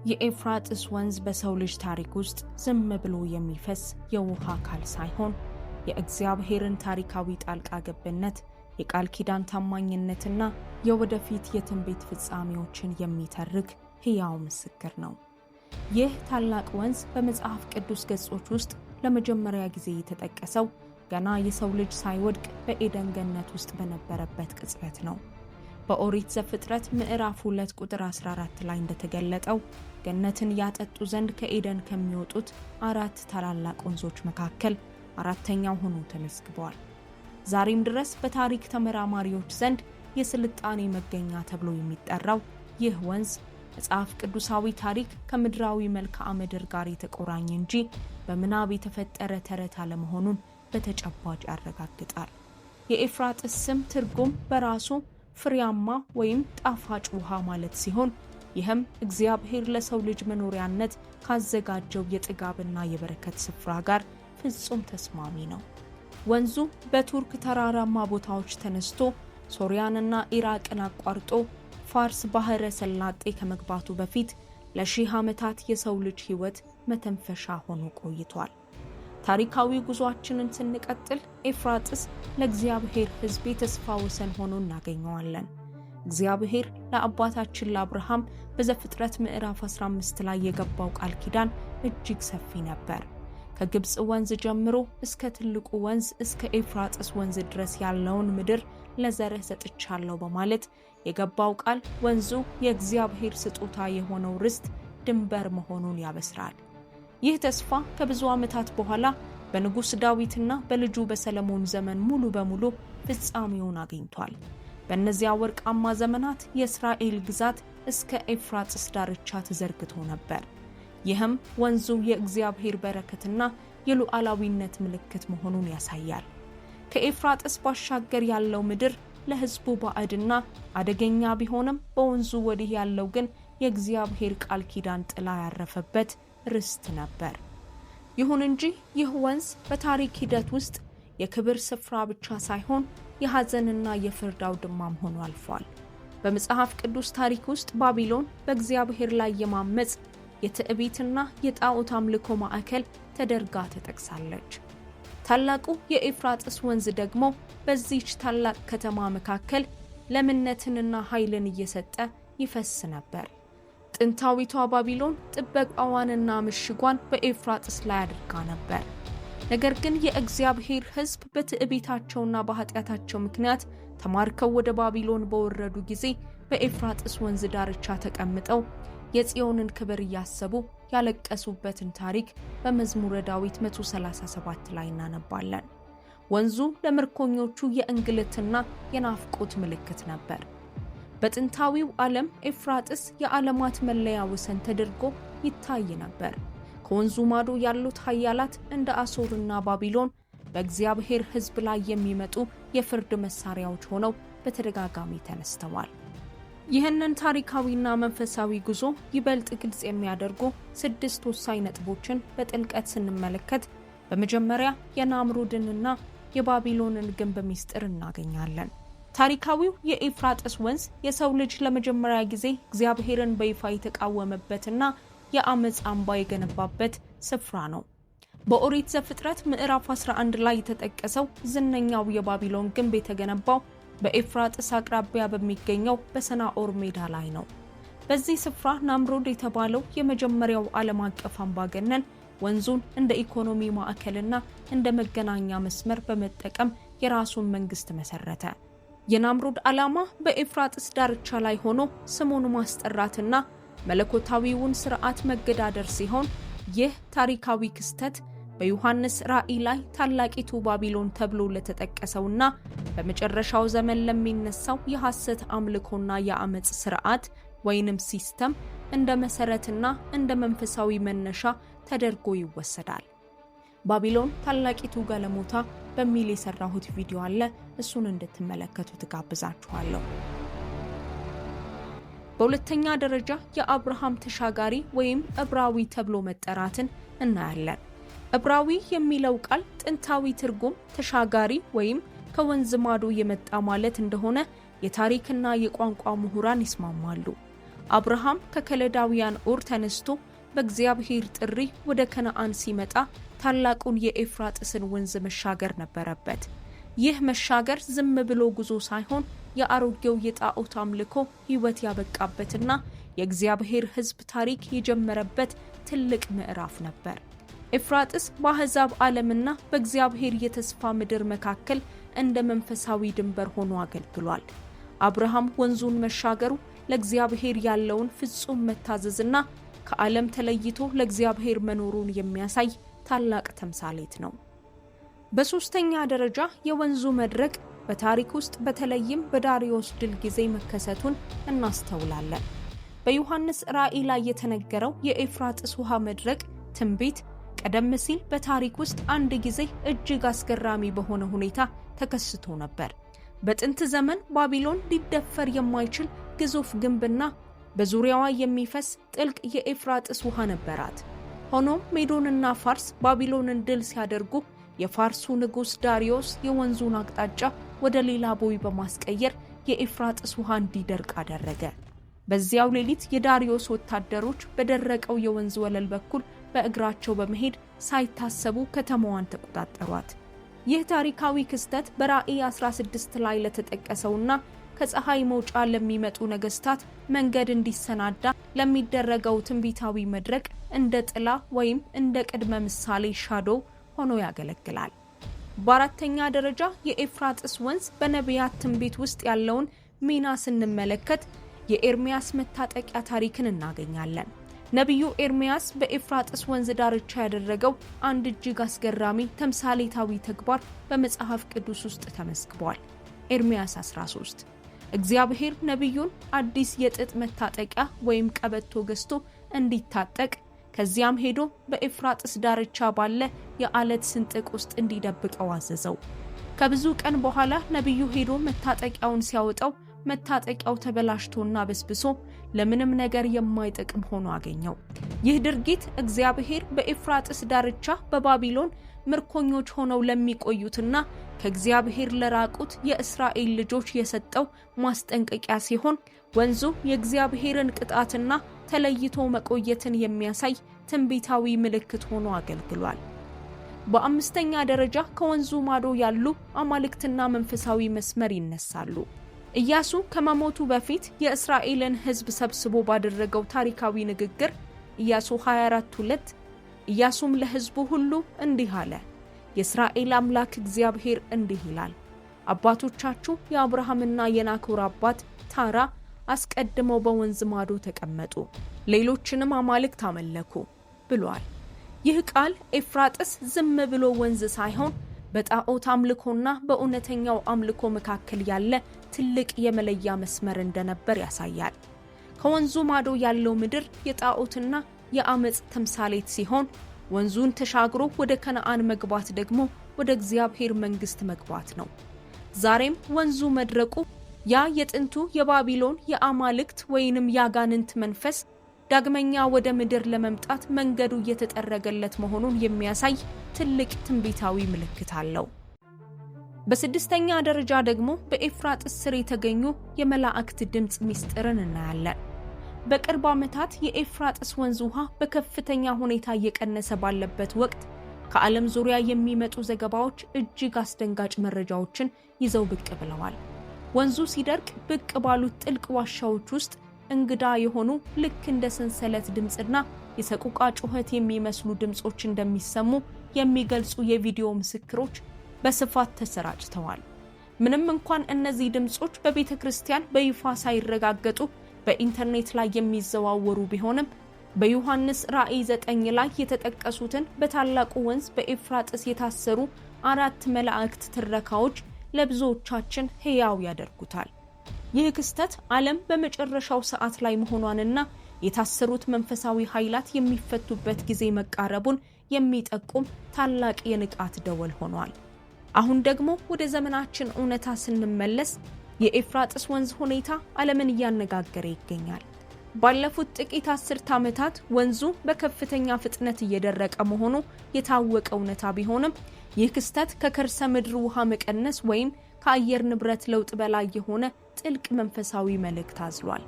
የኤፍራጥስ ወንዝ በሰው ልጅ ታሪክ ውስጥ ዝም ብሎ የሚፈስ የውሃ አካል ሳይሆን የእግዚአብሔርን ታሪካዊ ጣልቃ ገብነት፣ የቃል ኪዳን ታማኝነትና የወደፊት የትንቢት ፍጻሜዎችን የሚተርክ ሕያው ምስክር ነው። ይህ ታላቅ ወንዝ በመጽሐፍ ቅዱስ ገጾች ውስጥ ለመጀመሪያ ጊዜ የተጠቀሰው ገና የሰው ልጅ ሳይወድቅ በኤደን ገነት ውስጥ በነበረበት ቅጽበት ነው። በኦሪት ዘፍጥረት ምዕራፍ 2 ቁጥር 14 ላይ እንደተገለጠው ገነትን ያጠጡ ዘንድ ከኤደን ከሚወጡት 4 ታላላቅ ወንዞች መካከል አራተኛው ሆኖ ተመዝግቧል። ዛሬም ድረስ በታሪክ ተመራማሪዎች ዘንድ የስልጣኔ መገኛ ተብሎ የሚጠራው ይህ ወንዝ መጽሐፍ ቅዱሳዊ ታሪክ ከምድራዊ መልክዓ ምድር ጋር የተቆራኘ እንጂ በምናብ የተፈጠረ ተረት አለመሆኑን በተጨባጭ ያረጋግጣል። የኤፍራጥስ ስም ትርጉም በራሱ ፍሬያማ ወይም ጣፋጭ ውሃ ማለት ሲሆን ይህም እግዚአብሔር ለሰው ልጅ መኖሪያነት ካዘጋጀው የጥጋብና የበረከት ስፍራ ጋር ፍጹም ተስማሚ ነው። ወንዙ በቱርክ ተራራማ ቦታዎች ተነስቶ ሶሪያንና ኢራቅን አቋርጦ ፋርስ ባህረ ሰላጤ ከመግባቱ በፊት ለሺህ ዓመታት የሰው ልጅ ሕይወት መተንፈሻ ሆኖ ቆይቷል። ታሪካዊ ጉዟችንን ስንቀጥል ኤፍራጥስ ለእግዚአብሔር ሕዝብ የተስፋ ወሰን ሆኖ እናገኘዋለን። እግዚአብሔር ለአባታችን ለአብርሃም በዘፍጥረት ምዕራፍ 15 ላይ የገባው ቃል ኪዳን እጅግ ሰፊ ነበር። ከግብጽ ወንዝ ጀምሮ እስከ ትልቁ ወንዝ እስከ ኤፍራጥስ ወንዝ ድረስ ያለውን ምድር ለዘርህ ሰጥቻለሁ በማለት የገባው ቃል ወንዙ የእግዚአብሔር ስጦታ የሆነው ርስት ድንበር መሆኑን ያበስራል። ይህ ተስፋ ከብዙ ዓመታት በኋላ በንጉሥ ዳዊትና በልጁ በሰለሞን ዘመን ሙሉ በሙሉ ፍጻሜውን አግኝቷል። በእነዚያ ወርቃማ ዘመናት የእስራኤል ግዛት እስከ ኤፍራጥስ ዳርቻ ተዘርግቶ ነበር። ይህም ወንዙ የእግዚአብሔር በረከትና የሉዓላዊነት ምልክት መሆኑን ያሳያል። ከኤፍራጥስ ባሻገር ያለው ምድር ለሕዝቡ ባዕድና አደገኛ ቢሆንም በወንዙ ወዲህ ያለው ግን የእግዚአብሔር ቃል ኪዳን ጥላ ያረፈበት ርስት ነበር። ይሁን እንጂ ይህ ወንዝ በታሪክ ሂደት ውስጥ የክብር ስፍራ ብቻ ሳይሆን የሐዘንና የፍርድ አውድማም ሆኖ አልፏል። በመጽሐፍ ቅዱስ ታሪክ ውስጥ ባቢሎን በእግዚአብሔር ላይ የማመጽ የትዕቢትና የጣዖት አምልኮ ማዕከል ተደርጋ ተጠቅሳለች። ታላቁ የኤፍራጥስ ወንዝ ደግሞ በዚህች ታላቅ ከተማ መካከል ለምነትንና ኃይልን እየሰጠ ይፈስ ነበር። ጥንታዊቷ ባቢሎን ጥበቃዋንና ምሽጓን በኤፍራጥስ ላይ አድርጋ ነበር። ነገር ግን የእግዚአብሔር ሕዝብ በትዕቢታቸውና በኃጢአታቸው ምክንያት ተማርከው ወደ ባቢሎን በወረዱ ጊዜ በኤፍራጥስ ወንዝ ዳርቻ ተቀምጠው የጽዮንን ክብር እያሰቡ ያለቀሱበትን ታሪክ በመዝሙረ ዳዊት 137 ላይ እናነባለን። ወንዙ ለምርኮኞቹ የእንግልትና የናፍቆት ምልክት ነበር። በጥንታዊው ዓለም ኤፍራጥስ የዓለማት መለያ ወሰን ተደርጎ ይታይ ነበር። ከወንዙ ማዶ ያሉት ኃያላት እንደ አሦርና ባቢሎን በእግዚአብሔር ሕዝብ ላይ የሚመጡ የፍርድ መሳሪያዎች ሆነው በተደጋጋሚ ተነስተዋል። ይህንን ታሪካዊና መንፈሳዊ ጉዞ ይበልጥ ግልጽ የሚያደርጉ 6 ወሳኝ ነጥቦችን በጥልቀት ስንመለከት በመጀመሪያ የናምሩድንና የባቢሎንን ግንብ ምስጢር እናገኛለን። ታሪካዊው የኤፍራጥስ ወንዝ የሰው ልጅ ለመጀመሪያ ጊዜ እግዚአብሔርን በይፋ የተቃወመበትና የአመጽ አምባ የገነባበት ስፍራ ነው። በኦሪት ዘፍጥረት ምዕራፍ 11 ላይ የተጠቀሰው ዝነኛው የባቢሎን ግንብ የተገነባው በኤፍራጥስ አቅራቢያ በሚገኘው በሰናኦር ሜዳ ላይ ነው። በዚህ ስፍራ ናምሩድ የተባለው የመጀመሪያው ዓለም አቀፍ አምባገነን ወንዙን እንደ ኢኮኖሚ ማዕከልና እንደ መገናኛ መስመር በመጠቀም የራሱን መንግስት መሰረተ። የናምሩድ ዓላማ በኤፍራጥስ ዳርቻ ላይ ሆኖ ስሙን ማስጠራትና መለኮታዊውን ሥርዓት መገዳደር ሲሆን ይህ ታሪካዊ ክስተት በዮሐንስ ራእይ ላይ ታላቂቱ ባቢሎን ተብሎ ለተጠቀሰውና በመጨረሻው ዘመን ለሚነሳው የሐሰት አምልኮና የአመጽ ሥርዓት ወይንም ሲስተም እንደ መሰረትና እንደ መንፈሳዊ መነሻ ተደርጎ ይወሰዳል። ባቢሎን ታላቂቱ ጋለሞታ በሚል የሰራሁት ቪዲዮ አለ፣ እሱን እንድትመለከቱ ተጋብዛችኋለሁ። በሁለተኛ ደረጃ የአብርሃም ተሻጋሪ ወይም ዕብራዊ ተብሎ መጠራትን እናያለን። ዕብራዊ የሚለው ቃል ጥንታዊ ትርጉም ተሻጋሪ ወይም ከወንዝ ማዶ የመጣ ማለት እንደሆነ የታሪክና የቋንቋ ምሁራን ይስማማሉ። አብርሃም ከከለዳውያን ኡር ተነስቶ በእግዚአብሔር ጥሪ ወደ ከነዓን ሲመጣ ታላቁን የኤፍራጥስን ወንዝ መሻገር ነበረበት። ይህ መሻገር ዝም ብሎ ጉዞ ሳይሆን የአሮጌው የጣዖት አምልኮ ሕይወት ያበቃበትና የእግዚአብሔር ሕዝብ ታሪክ የጀመረበት ትልቅ ምዕራፍ ነበር። ኤፍራጥስ በአሕዛብ ዓለምና በእግዚአብሔር የተስፋ ምድር መካከል እንደ መንፈሳዊ ድንበር ሆኖ አገልግሏል። አብርሃም ወንዙን መሻገሩ ለእግዚአብሔር ያለውን ፍጹም መታዘዝና ከዓለም ተለይቶ ለእግዚአብሔር መኖሩን የሚያሳይ ታላቅ ተምሳሌት ነው። በሶስተኛ ደረጃ የወንዙ መድረቅ በታሪክ ውስጥ በተለይም በዳሪዮስ ድል ጊዜ መከሰቱን እናስተውላለን። በዮሐንስ ራእይ ላይ የተነገረው የኤፍራጥስ ውሃ መድረቅ ትንቢት ቀደም ሲል በታሪክ ውስጥ አንድ ጊዜ እጅግ አስገራሚ በሆነ ሁኔታ ተከስቶ ነበር። በጥንት ዘመን ባቢሎን ሊደፈር የማይችል ግዙፍ ግንብና በዙሪያዋ የሚፈስ ጥልቅ የኤፍራጥስ ውሃ ነበራት። ሆኖም ሜዶንና ፋርስ ባቢሎንን ድል ሲያደርጉ የፋርሱ ንጉሥ ዳሪዮስ የወንዙን አቅጣጫ ወደ ሌላ ቦይ በማስቀየር የኤፍራጥስ ውሃ እንዲደርቅ አደረገ። በዚያው ሌሊት የዳሪዮስ ወታደሮች በደረቀው የወንዝ ወለል በኩል በእግራቸው በመሄድ ሳይታሰቡ ከተማዋን ተቆጣጠሯት። ይህ ታሪካዊ ክስተት በራእይ 16 ላይ ለተጠቀሰውና ከፀሐይ መውጫ ለሚመጡ ነገስታት መንገድ እንዲሰናዳ ለሚደረገው ትንቢታዊ መድረክ እንደ ጥላ ወይም እንደ ቅድመ ምሳሌ ሻዶ ሆኖ ያገለግላል። በአራተኛ ደረጃ የኤፍራጥስ ወንዝ በነቢያት ትንቢት ውስጥ ያለውን ሚና ስንመለከት የኤርሚያስ መታጠቂያ ታሪክን እናገኛለን። ነቢዩ ኤርሚያስ በኤፍራጥስ ወንዝ ዳርቻ ያደረገው አንድ እጅግ አስገራሚ ተምሳሌታዊ ተግባር በመጽሐፍ ቅዱስ ውስጥ ተመዝግቧል። ኤርሚያስ 13 እግዚአብሔር ነቢዩን አዲስ የጥጥ መታጠቂያ ወይም ቀበቶ ገዝቶ እንዲታጠቅ ከዚያም ሄዶ በኤፍራጥስ ዳርቻ ባለ የአለት ስንጥቅ ውስጥ እንዲደብቀው አዘዘው። ከብዙ ቀን በኋላ ነቢዩ ሄዶ መታጠቂያውን ሲያወጣው መታጠቂያው ተበላሽቶና በስብሶ ለምንም ነገር የማይጠቅም ሆኖ አገኘው። ይህ ድርጊት እግዚአብሔር በኤፍራጥስ ዳርቻ በባቢሎን ምርኮኞች ሆነው ለሚቆዩትና ከእግዚአብሔር ለራቁት የእስራኤል ልጆች የሰጠው ማስጠንቀቂያ ሲሆን ወንዙ የእግዚአብሔርን ቅጣትና ተለይቶ መቆየትን የሚያሳይ ትንቢታዊ ምልክት ሆኖ አገልግሏል። በአምስተኛ ደረጃ ከወንዙ ማዶ ያሉ አማልክትና መንፈሳዊ መስመር ይነሳሉ። ኢያሱ ከመሞቱ በፊት የእስራኤልን ሕዝብ ሰብስቦ ባደረገው ታሪካዊ ንግግር ኢያሱ 24:2 ኢያሱም ለሕዝቡ ሁሉ እንዲህ አለ፣ የእስራኤል አምላክ እግዚአብሔር እንዲህ ይላል፣ አባቶቻችሁ የአብርሃምና የናኮር አባት ታራ አስቀድመው በወንዝ ማዶ ተቀመጡ፣ ሌሎችንም አማልክት አመለኩ ብሏል። ይህ ቃል ኤፍራጥስ ዝም ብሎ ወንዝ ሳይሆን በጣዖት አምልኮና በእውነተኛው አምልኮ መካከል ያለ ትልቅ የመለያ መስመር እንደነበር ያሳያል። ከወንዙ ማዶ ያለው ምድር የጣዖትና የአመጽ ተምሳሌት ሲሆን ወንዙን ተሻግሮ ወደ ከነዓን መግባት ደግሞ ወደ እግዚአብሔር መንግስት መግባት ነው። ዛሬም ወንዙ መድረቁ ያ የጥንቱ የባቢሎን የአማልክት ወይንም ያጋንንት መንፈስ ዳግመኛ ወደ ምድር ለመምጣት መንገዱ እየተጠረገለት መሆኑን የሚያሳይ ትልቅ ትንቢታዊ ምልክት አለው። በስድስተኛ ደረጃ ደግሞ በኤፍራጥስ ስር የተገኙ የመላእክት ድምጽ ሚስጥርን እናያለን። በቅርብ ዓመታት የኤፍራጥስ ወንዝ ውሃ በከፍተኛ ሁኔታ እየቀነሰ ባለበት ወቅት ከዓለም ዙሪያ የሚመጡ ዘገባዎች እጅግ አስደንጋጭ መረጃዎችን ይዘው ብቅ ብለዋል። ወንዙ ሲደርቅ ብቅ ባሉት ጥልቅ ዋሻዎች ውስጥ እንግዳ የሆኑ ልክ እንደ ሰንሰለት ድምጽና የሰቁቃ ጩኸት የሚመስሉ ድምጾች እንደሚሰሙ የሚገልጹ የቪዲዮ ምስክሮች በስፋት ተሰራጭተዋል። ምንም እንኳን እነዚህ ድምጾች በቤተክርስቲያን በይፋ ሳይረጋገጡ በኢንተርኔት ላይ የሚዘዋወሩ ቢሆንም በዮሐንስ ራእይ 9 ላይ የተጠቀሱትን በታላቁ ወንዝ በኤፍራጥስ የታሰሩ 4 መላእክት ትረካዎች ለብዙዎቻችን ሕያው ያደርጉታል። ይህ ክስተት ዓለም በመጨረሻው ሰዓት ላይ መሆኗንና የታሰሩት መንፈሳዊ ኃይላት የሚፈቱበት ጊዜ መቃረቡን የሚጠቁም ታላቅ የንቃት ደወል ሆኗል። አሁን ደግሞ ወደ ዘመናችን እውነታ ስንመለስ የኤፍራጥስ ወንዝ ሁኔታ ዓለምን እያነጋገረ ይገኛል። ባለፉት ጥቂት 10 ዓመታት ወንዙ በከፍተኛ ፍጥነት እየደረቀ መሆኑ የታወቀ እውነታ ቢሆንም ይህ ክስተት ከከርሰ ምድር ውሃ መቀነስ ወይም ከአየር ንብረት ለውጥ በላይ የሆነ ጥልቅ መንፈሳዊ መልእክት አዝሏል።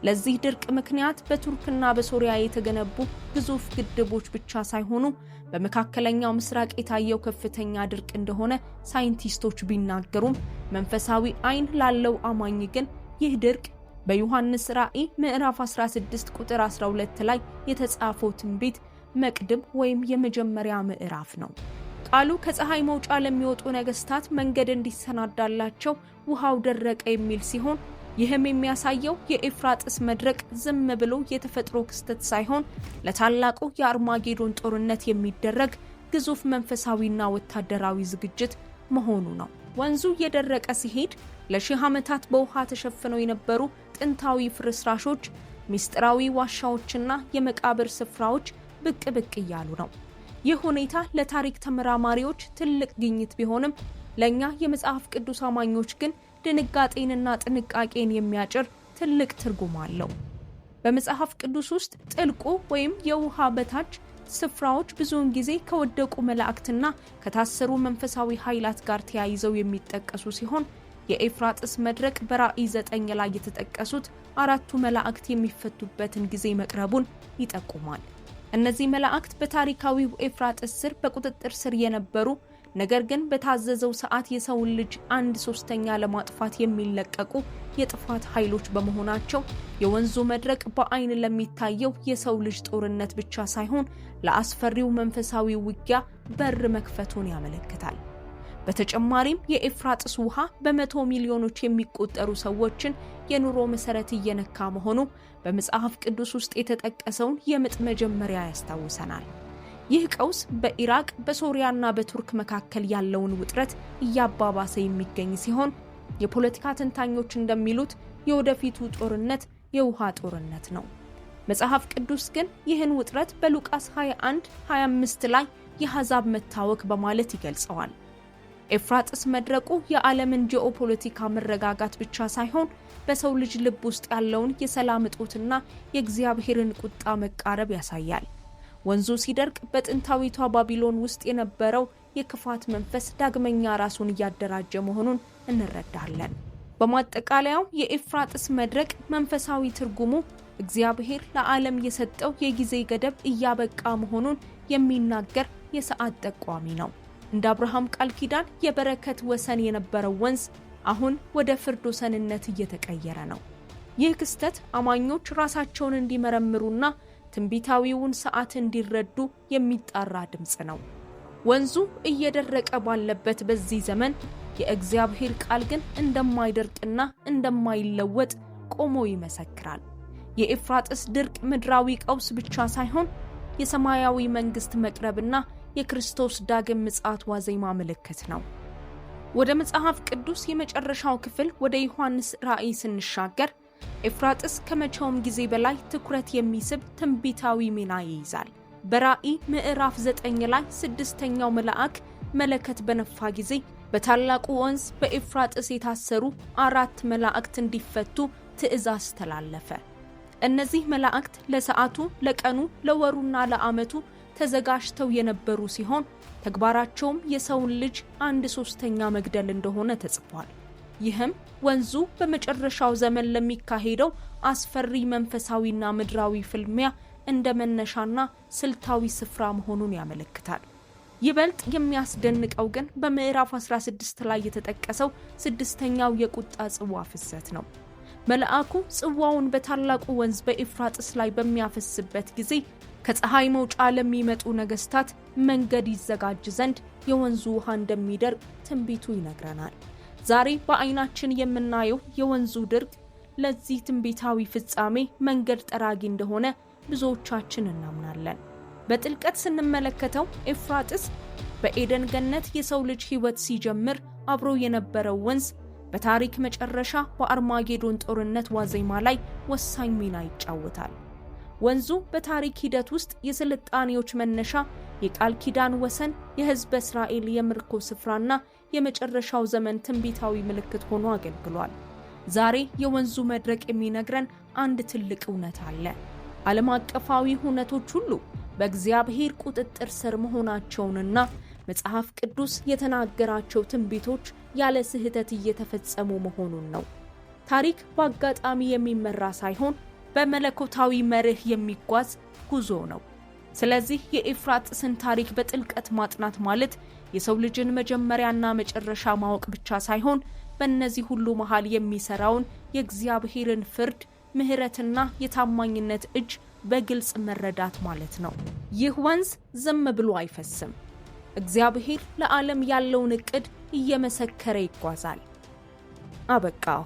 ለዚህ ድርቅ ምክንያት በቱርክና በሶሪያ የተገነቡ ግዙፍ ግድቦች ብቻ ሳይሆኑ በመካከለኛው ምስራቅ የታየው ከፍተኛ ድርቅ እንደሆነ ሳይንቲስቶች ቢናገሩም መንፈሳዊ አይን ላለው አማኝ ግን ይህ ድርቅ በዮሐንስ ራእይ ምዕራፍ 16 ቁጥር 12 ላይ የተጻፈው ትንቢት መቅድም ወይም የመጀመሪያ ምዕራፍ ነው። ቃሉ ከፀሐይ መውጫ ለሚወጡ ነገስታት መንገድ እንዲሰናዳላቸው ውሃው ደረቀ የሚል ሲሆን ይህም የሚያሳየው የኤፍራጥስ መድረቅ ዝም ብሎ የተፈጥሮ ክስተት ሳይሆን ለታላቁ የአርማጌዶን ጦርነት የሚደረግ ግዙፍ መንፈሳዊና ወታደራዊ ዝግጅት መሆኑ ነው። ወንዙ የደረቀ ሲሄድ ለሺህ ዓመታት በውሃ ተሸፍነው የነበሩ ጥንታዊ ፍርስራሾች፣ ሚስጥራዊ ዋሻዎችና የመቃብር ስፍራዎች ብቅ እያሉ ነው። ይህ ሁኔታ ለታሪክ ተመራማሪዎች ትልቅ ግኝት ቢሆንም ለኛ የመጽሐፍ ቅዱስ አማኞች ግን ድንጋጤንና ጥንቃቄን የሚያጭር ትልቅ ትርጉም አለው። በመጽሐፍ ቅዱስ ውስጥ ጥልቁ ወይም የውሃ በታች ስፍራዎች ብዙውን ጊዜ ከወደቁ መላእክትና ከታሰሩ መንፈሳዊ ኃይላት ጋር ተያይዘው የሚጠቀሱ ሲሆን የኤፍራጥስ መድረቅ በራእይ 9 ላይ የተጠቀሱት አራቱ መላእክት የሚፈቱበትን ጊዜ መቅረቡን ይጠቁማል። እነዚህ መላእክት በታሪካዊው ኤፍራጥስ ስር በቁጥጥር ስር የነበሩ ነገር ግን በታዘዘው ሰዓት የሰውን ልጅ 1/3 ለማጥፋት የሚለቀቁ የጥፋት ኃይሎች በመሆናቸው የወንዙ መድረቅ በአይን ለሚታየው የሰው ልጅ ጦርነት ብቻ ሳይሆን ለአስፈሪው መንፈሳዊ ውጊያ በር መክፈቱን ያመለክታል። በተጨማሪም የኤፍራጥስ ውሃ በመቶ ሚሊዮኖች የሚቆጠሩ ሰዎችን የኑሮ መሰረት እየነካ መሆኑ በመጽሐፍ ቅዱስ ውስጥ የተጠቀሰውን የምጥ መጀመሪያ ያስታውሰናል። ይህ ቀውስ በኢራቅ በሶሪያና በቱርክ መካከል ያለውን ውጥረት እያባባሰ የሚገኝ ሲሆን የፖለቲካ ተንታኞች እንደሚሉት የወደፊቱ ጦርነት የውሃ ጦርነት ነው። መጽሐፍ ቅዱስ ግን ይህን ውጥረት በሉቃስ 21:25 ላይ የአሕዛብ መታወክ በማለት ይገልጸዋል። ኤፍራጥስ መድረቁ የዓለምን ጂኦፖለቲካ መረጋጋት ብቻ ሳይሆን በሰው ልጅ ልብ ውስጥ ያለውን የሰላም እጦትና የእግዚአብሔርን ቁጣ መቃረብ ያሳያል። ወንዙ ሲደርቅ በጥንታዊቷ ባቢሎን ውስጥ የነበረው የክፋት መንፈስ ዳግመኛ ራሱን እያደራጀ መሆኑን እንረዳለን። በማጠቃለያው የኤፍራጥስ መድረቅ መንፈሳዊ ትርጉሙ እግዚአብሔር ለዓለም የሰጠው የጊዜ ገደብ እያበቃ መሆኑን የሚናገር የሰዓት ጠቋሚ ነው። እንደ አብርሃም ቃል ኪዳን የበረከት ወሰን የነበረው ወንዝ አሁን ወደ ፍርድ ወሰንነት እየተቀየረ ነው። ይህ ክስተት አማኞች ራሳቸውን እንዲመረምሩና ትንቢታዊውን ሰዓት እንዲረዱ የሚጣራ ድምጽ ነው። ወንዙ እየደረቀ ባለበት በዚህ ዘመን የእግዚአብሔር ቃል ግን እንደማይደርቅና እንደማይለወጥ ቆሞ ይመሰክራል። የኤፍራጥስ ድርቅ ምድራዊ ቀውስ ብቻ ሳይሆን የሰማያዊ መንግስት መቅረብና የክርስቶስ ዳግም ምጽአት ዋዜማ ምልክት ነው። ወደ መጽሐፍ ቅዱስ የመጨረሻው ክፍል ወደ ዮሐንስ ራእይ ስንሻገር ኤፍራጥስ ከመቼውም ጊዜ በላይ ትኩረት የሚስብ ትንቢታዊ ሚና ይይዛል። በራእይ ምዕራፍ 9 ላይ 6ኛው መልአክ መለከት በነፋ ጊዜ በታላቁ ወንዝ በኤፍራጥስ የታሰሩ 4 መላእክት እንዲፈቱ ትእዛዝ ተላለፈ። እነዚህ መላእክት ለሰዓቱ፣ ለቀኑ፣ ለወሩና ለዓመቱ ተዘጋጅተው የነበሩ ሲሆን ተግባራቸውም የሰውን ልጅ 1/3 መግደል እንደሆነ ተጽፏል። ይህም ወንዙ በመጨረሻው ዘመን ለሚካሄደው አስፈሪ መንፈሳዊና ምድራዊ ፍልሚያ እንደ መነሻና ስልታዊ ስፍራ መሆኑን ያመለክታል። ይበልጥ የሚያስደንቀው ግን በምዕራፍ 16 ላይ የተጠቀሰው 6ኛው የቁጣ ጽዋ ፍሰት ነው። መልአኩ ጽዋውን በታላቁ ወንዝ በኤፍራጥስ ላይ በሚያፈስበት ጊዜ ከፀሐይ መውጫ ለሚመጡ ነገስታት መንገድ ይዘጋጅ ዘንድ የወንዙ ውሃ እንደሚደርቅ ትንቢቱ ይነግረናል። ዛሬ በአይናችን የምናየው የወንዙ ድርቅ ለዚህ ትንቢታዊ ፍጻሜ መንገድ ጠራጊ እንደሆነ ብዙዎቻችን እናምናለን። በጥልቀት ስንመለከተው ኤፍራጥስ በኤደን ገነት የሰው ልጅ ሕይወት ሲጀምር አብሮ የነበረው ወንዝ በታሪክ መጨረሻ በአርማጌዶን ጦርነት ዋዜማ ላይ ወሳኝ ሚና ይጫወታል። ወንዙ በታሪክ ሂደት ውስጥ የስልጣኔዎች መነሻ፣ የቃል ኪዳን ወሰን፣ የሕዝበ እስራኤል የምርኮ ስፍራና የመጨረሻው ዘመን ትንቢታዊ ምልክት ሆኖ አገልግሏል። ዛሬ የወንዙ መድረቅ የሚነግረን አንድ ትልቅ እውነት አለ። ዓለም አቀፋዊ ሁነቶች ሁሉ በእግዚአብሔር ቁጥጥር ስር መሆናቸውንና መጽሐፍ ቅዱስ የተናገራቸው ትንቢቶች ያለ ስህተት እየተፈጸሙ መሆኑን ነው። ታሪክ በአጋጣሚ የሚመራ ሳይሆን በመለኮታዊ መርህ የሚጓዝ ጉዞ ነው። ስለዚህ የኤፍራጥስን ታሪክ በጥልቀት ማጥናት ማለት የሰው ልጅን መጀመሪያና መጨረሻ ማወቅ ብቻ ሳይሆን በእነዚህ ሁሉ መሃል የሚሰራውን የእግዚአብሔርን ፍርድ፣ ምህረትና የታማኝነት እጅ በግልጽ መረዳት ማለት ነው። ይህ ወንዝ ዝም ብሎ አይፈስም። እግዚአብሔር ለዓለም ያለውን ዕቅድ እየመሰከረ ይጓዛል። አበቃው።